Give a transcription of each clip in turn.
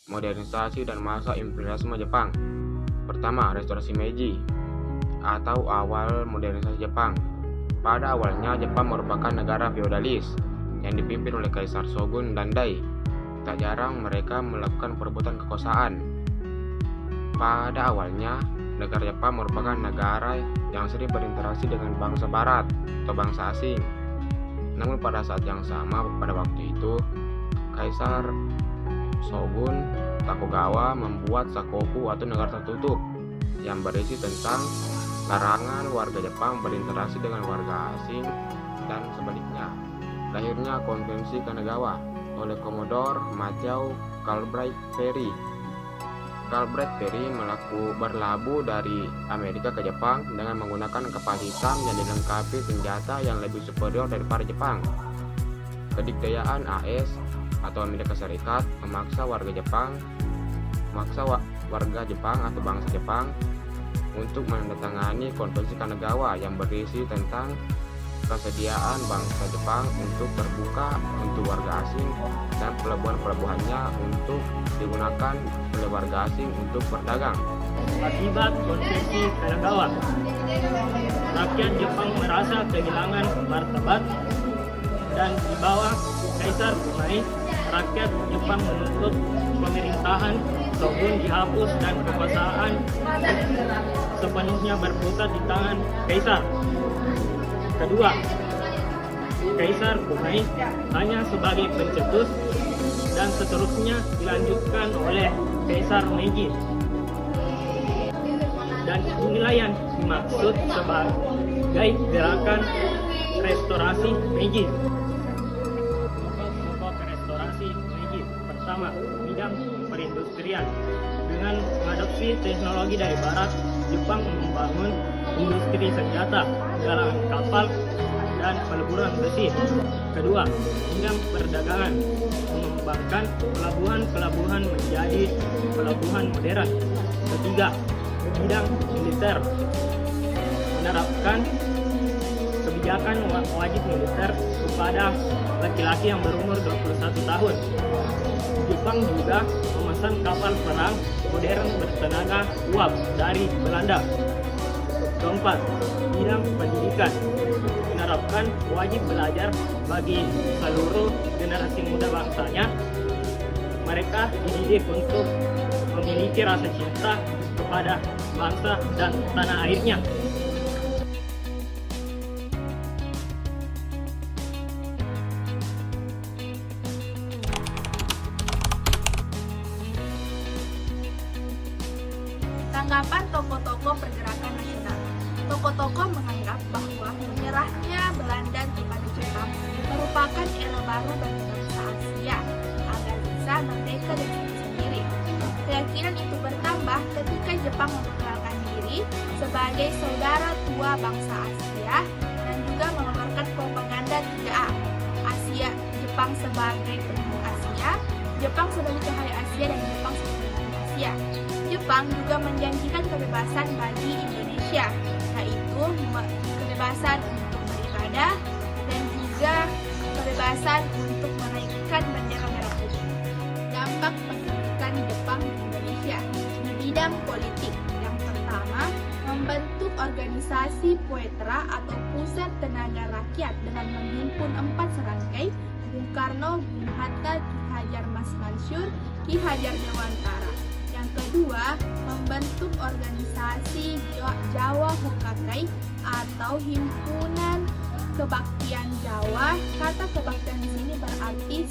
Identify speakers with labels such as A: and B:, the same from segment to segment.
A: modernisasi dan masa imperialisme Jepang. Pertama, restorasi Meiji atau awal modernisasi Jepang. Pada awalnya Jepang merupakan negara feodalis yang dipimpin oleh Kaisar Shogun Dandai. Tak jarang mereka melakukan perebutan kekuasaan. Pada awalnya, negara Jepang merupakan negara yang sering berinteraksi dengan bangsa barat atau bangsa asing. Namun pada saat yang sama pada waktu itu, Kaisar Shogun Tokugawa membuat sakoku atau negara tertutup yang berisi tentang larangan warga Jepang berinteraksi dengan warga asing dan sebaliknya. Lahirnya Konvensi Kanagawa oleh Commodore Matthew Galbraith Perry. Galbraith Perry berlabuh dari Amerika ke Jepang dengan menggunakan kapal hitam yang dilengkapi senjata yang lebih superior daripada Jepang. Kedikdayaan AS atau Amerika Serikat memaksa warga Jepang atau bangsa Jepang untuk menandatangani Konvensi Kanagawa yang berisi tentang kesediaan bangsa Jepang untuk terbuka untuk warga asing dan pelabuhan-pelabuhannya untuk digunakan oleh warga asing untuk berdagang.
B: Akibat Konvensi Kanagawa, rakyat Jepang merasa kehilangan martabat dan di bawah Kaisar Kumail, rakyat Jepang menuntut pemerintahan Shogun dihapus dan kekuasaan sepenuhnya berpusat di tangan Kaisar. Kedua, Kaisar Kumail hanya sebagai pencetus dan seterusnya dilanjutkan oleh Kaisar Meiji. Dan inilah yang dimaksud sebagai gerakan restorasi Meiji. Pokok restorasi Meiji. Pertama, bidang perindustrian. Dengan mengadopsi teknologi dari barat, Jepang membangun industri senjata, galangan kapal, dan peleburan besi. Kedua, bidang perdagangan, mengembangkan pelabuhan-pelabuhan menjadi pelabuhan modern. Ketiga, bidang militer, menerapkan kebijakan wajib militer kepada laki-laki yang berumur 21 tahun. Jepang juga memesan kapal perang modern bertenaga uap dari Belanda. Keempat, bidang pendidikan, menerapkan wajib belajar bagi seluruh generasi muda bangsanya. Mereka dididik untuk memiliki rasa cinta kepada bangsa dan tanah airnya.
C: Tanggapan tokoh-tokoh pergerakan nasional. Tokoh-tokoh menganggap bahwa menyerahnya Belanda kepada Jepang merupakan era baru bagi bangsa Asia agar bisa merdeka dari diri sendiri. Keyakinan itu bertambah ketika Jepang memperkenalkan diri sebagai saudara tua bangsa Asia dan juga mengeluarkan propaganda 3A. Asia, Jepang sebagai penduduk Asia, Jepang sebagai cahaya Asia, dan Jepang sebagai penduduk Asia. Jepang juga menjanjikan kebebasan bagi Indonesia, yaitu kebebasan untuk beribadah dan juga kebebasan untuk menaikkan bendera merah putih. Dampak pendudukan Jepang di Indonesia di bidang politik. Yang pertama, membentuk organisasi Poetra atau Pusat Tenaga Rakyat dengan menghimpun 4 serangkai: Bung Karno, Bung Hatta, Ki Hajar Mas Mansur, Ki Hajar Dewantara. Yang kedua, membentuk organisasi Jawa Hokakai atau Himpunan Kebaktian Jawa. Kata kebaktian di sini berarti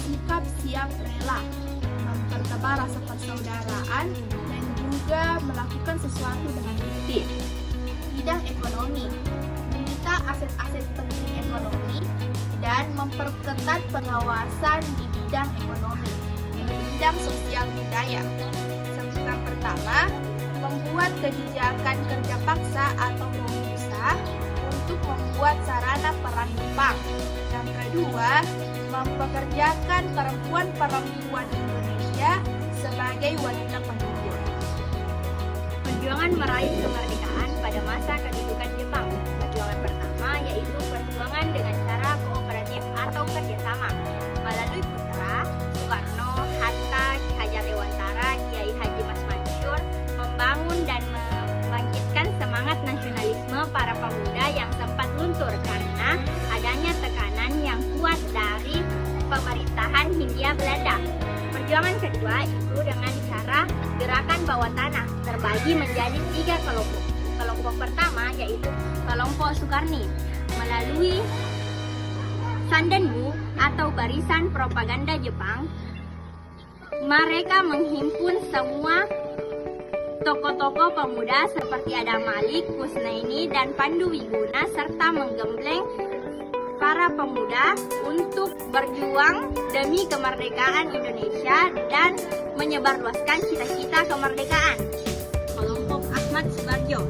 C: sikap siap rela, mempertebar rasa persaudaraan dan juga melakukan sesuatu dengan bukti. Bidang ekonomi, menyita aset-aset penting ekonomi dan memperketat pengawasan di bidang ekonomi. Bidang sosial budaya. Yang pertama, membuat kebijakan kerja paksa atau romusa untuk membuat sarana perang Jepang. Yang kedua, mempekerjakan perempuan-perempuan Indonesia sebagai wanita penghibur.
D: Perjuangan meraih kemerdekaan pada masa kedudukan Jepang. Perjuangan pertama yaitu perjuangan dengan cara kooperatif atau kerjasama melalui putra Soekarno, Hatta, Ki Hajar Hindia Belanda. Perjuangan kedua itu dengan cara gerakan bawah tanah terbagi menjadi 3 kelompok. Kelompok pertama yaitu kelompok Sukarni melalui Sandenbu atau barisan propaganda Jepang. Mereka menghimpun semua tokoh-tokoh pemuda seperti Adam Malik, Kusnaini, dan Pandu Wiguna serta menggembleng para pemuda untuk berjuang demi kemerdekaan Indonesia dan menyebarluaskan cita-cita kemerdekaan. Kelompok Ahmad Subarjo.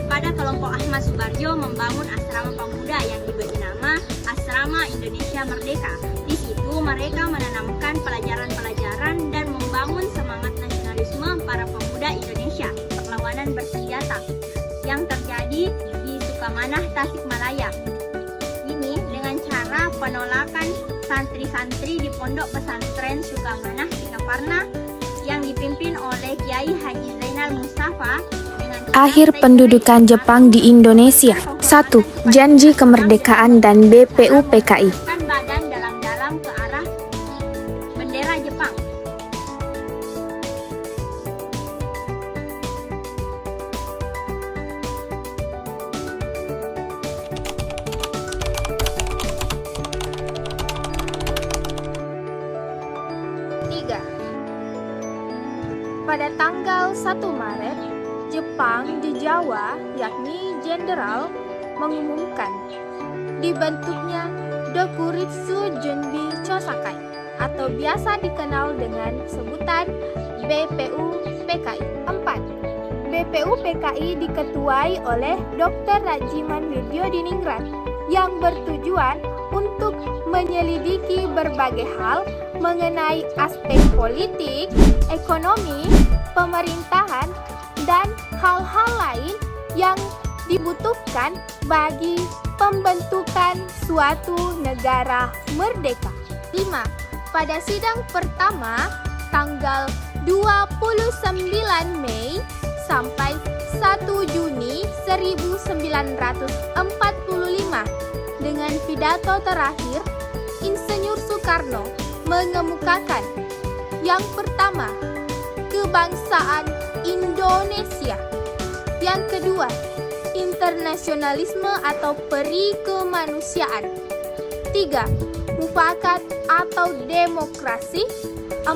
D: Pada kelompok Ahmad Subarjo membangun asrama pemuda yang diberi nama Asrama Indonesia Merdeka. Di situ mereka menanamkan pelajaran-pelajaran dan membangun semangat nasionalisme para pemuda Indonesia perlawanan bersenjata yang terjadi di Sukamanah, Tasikmalaya. Ini dengan cara penolakan santri-santri di Pondok Pesantren Sukamanah Singaparna yang dipimpin oleh Kiai Haji Zainal Mustafa.
E: Akhir pendudukan Jepang di Indonesia. 1. Janji kemerdekaan dan BPUPKI.
D: Badan dalam-dalam ke arah bendera Jepang.
C: Pada tanggal 1 Maret, Jepang di Jawa, yakni Jenderal, mengumumkan dibentuknya Dokuritsu Junbi Chosakai atau biasa dikenal dengan sebutan BPUPKI. 4. BPUPKI diketuai oleh Dr. Rajiman Widyodiningrat yang bertujuan untuk menyelidiki berbagai hal mengenai aspek politik, ekonomi, pemerintahan, dan hal-hal lain yang dibutuhkan bagi pembentukan suatu negara merdeka. 5. Pada sidang pertama tanggal 29 Mei sampai 1 Juni 1945 dengan pidato terakhir, Insinyur Soekarno mengemukakan yang pertama, kebangsaan Indonesia. Yang kedua, internasionalisme atau perikemanusiaan. 3. Mufakat atau demokrasi. 4.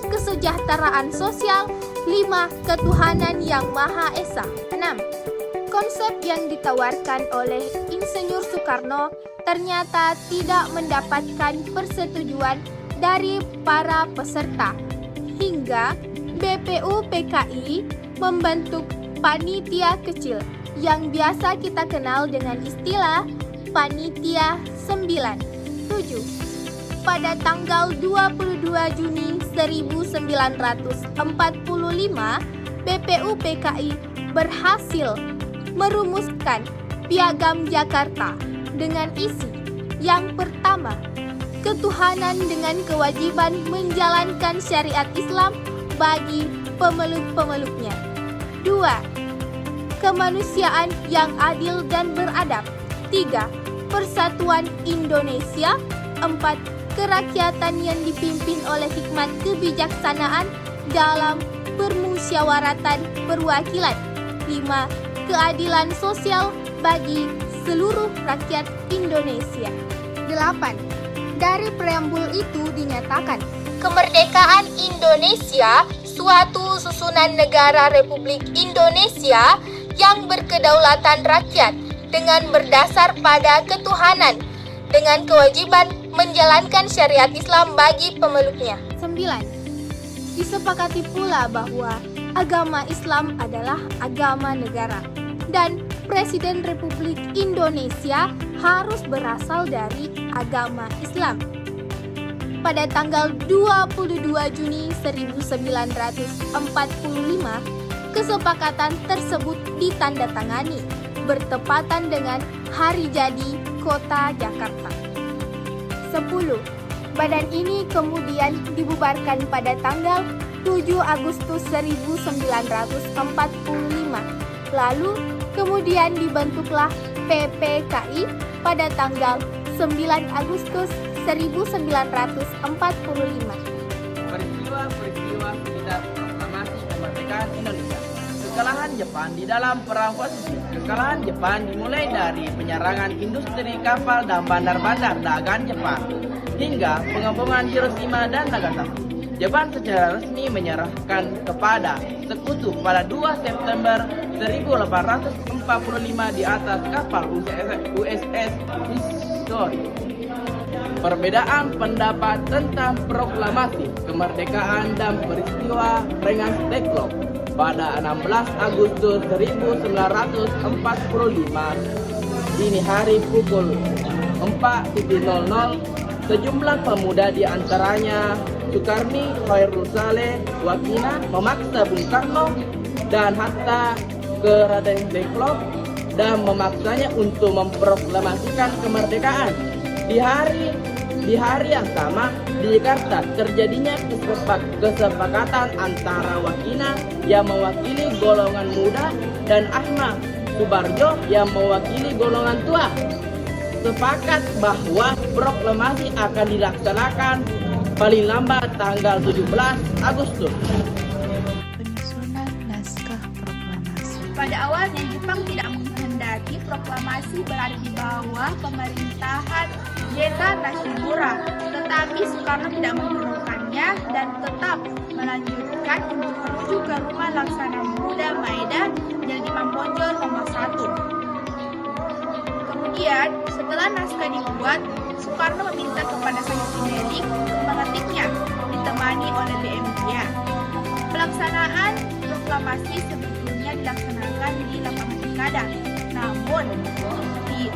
C: Kesejahteraan sosial. 5. Ketuhanan yang Maha Esa. 6. Konsep yang ditawarkan oleh Insinyur Soekarno ternyata tidak mendapatkan persetujuan dari para peserta, hingga BPUPKI membentuk panitia kecil yang biasa kita kenal dengan istilah Panitia 9. 7. Pada tanggal 22 Juni 1945, BPUPKI berhasil merumuskan Piagam Jakarta dengan isi yang pertama, ketuhanan dengan kewajiban menjalankan syariat Islam bagi pemeluk-pemeluknya. 2. Kemanusiaan yang adil dan beradab. 3. Persatuan Indonesia. 4. Kerakyatan yang dipimpin oleh hikmat kebijaksanaan dalam permusyawaratan perwakilan. 5. Keadilan sosial bagi seluruh rakyat Indonesia. 8. Dari preambul itu dinyatakan, kemerdekaan Indonesia suatu susunan negara Republik Indonesia yang berkedaulatan rakyat dengan berdasar pada ketuhanan dengan kewajiban menjalankan syariat Islam bagi pemeluknya. 9. Disepakati pula bahwa agama Islam adalah agama negara dan Presiden Republik Indonesia harus berasal dari agama Islam. Pada tanggal 22 Juni 1945, kesepakatan tersebut ditandatangani bertepatan dengan hari jadi Kota Jakarta. 10. Badan ini kemudian dibubarkan pada tanggal 7 Agustus 1945. Lalu kemudian dibentuklah PPKI pada tanggal 9 Agustus 1945.
F: Peristiwa-peristiwa sekitar proklamasi kemerdekaan Indonesia. Kekalahan Jepang di dalam Perang Pasifik. Kekalahan Jepang dimulai dari penyerangan industri kapal dan bandar-bandar dagang Jepang hingga pengeboman Hiroshima dan Nagasaki. Jepang secara resmi menyerahkan kepada sekutu pada 2 September 1845 di atas kapal USS History. Perbedaan pendapat tentang proklamasi kemerdekaan dan peristiwa Rengas Dengklok pada 16 Agustus 1945 dini hari pukul 4.00 sejumlah pemuda di antaranya Sukarni, Khairul Saleh, Wakina memaksa Bung Karno dan Hatta ke Raden Dengklok dan memaksanya untuk memproklamasikan kemerdekaan. Di hari yang sama di Jakarta terjadinya kesepakatan antara Wakina yang mewakili golongan muda dan Ahmad Subarjo yang mewakili golongan tua. Sepakat bahwa proklamasi akan dilaksanakan paling lambat tanggal 17 Agustus.
G: Penyusunan naskah proklamasi.
C: Pada awalnya Jepang tidak menghendaki proklamasi berada di bawah pemerintahan Geta Nishimura, tetapi Soekarno tidak menghiraukannya dan tetap melanjutkan untuk menuju ke rumah Laksana Muda Maeda yang di Mampojol nomor 1. Kemudian, setelah naskah dibuat, Soekarno meminta kepada Sayuti Melik untuk mengetiknya, ditemani oleh BM Dia. Pelaksanaan proklamasi sebetulnya dilaksanakan di lapangan Cikadang.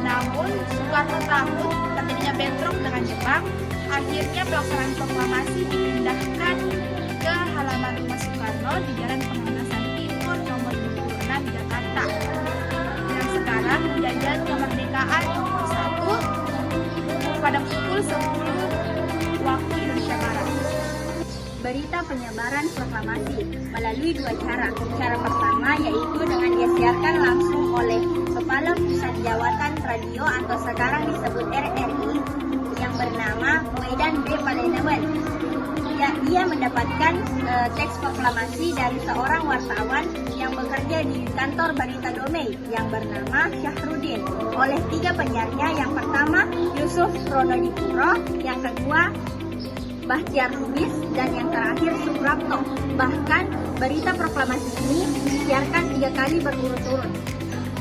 C: Namun Soekarno takut terjadinya bentrok dengan Jepang. Akhirnya pelaksanaan proklamasi dipindahkan ke halaman rumah Soekarno di Jalan Pengandasan Timur nomor 26 Jakarta. Dan sekarang Jalan Kemerdekaan nomor 1 pada pukul 10 waktu Indonesia Barat.
D: Berita penyebaran proklamasi melalui 2 cara. Cara pertama yaitu dengan disiarkan langsung oleh Kepala Pusat Jawatan Radio atau sekarang disebut RRI yang bernama Wedan B. Palenewen. Dia mendapatkan teks proklamasi dari seorang wartawan yang bekerja di kantor Berita Domei yang bernama Syahrudin oleh 3 penyiarnya. Yang pertama Yusuf Pronodipuro, yang kedua Bahtiar Lubis, dan yang terakhir Suprapto. Bahkan berita proklamasi ini disiarkan 3 kali berturut-turut.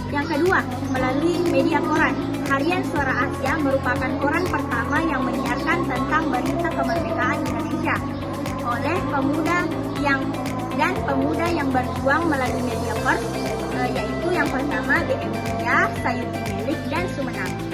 D: Yang kedua, melalui media koran. Harian Suara Asia merupakan koran pertama yang menyiarkan tentang berita kemerdekaan Indonesia oleh pemuda yang berjuang melalui media pers, yaitu yang pertama BM Dia, Sayuti Melik, dan Sumenang.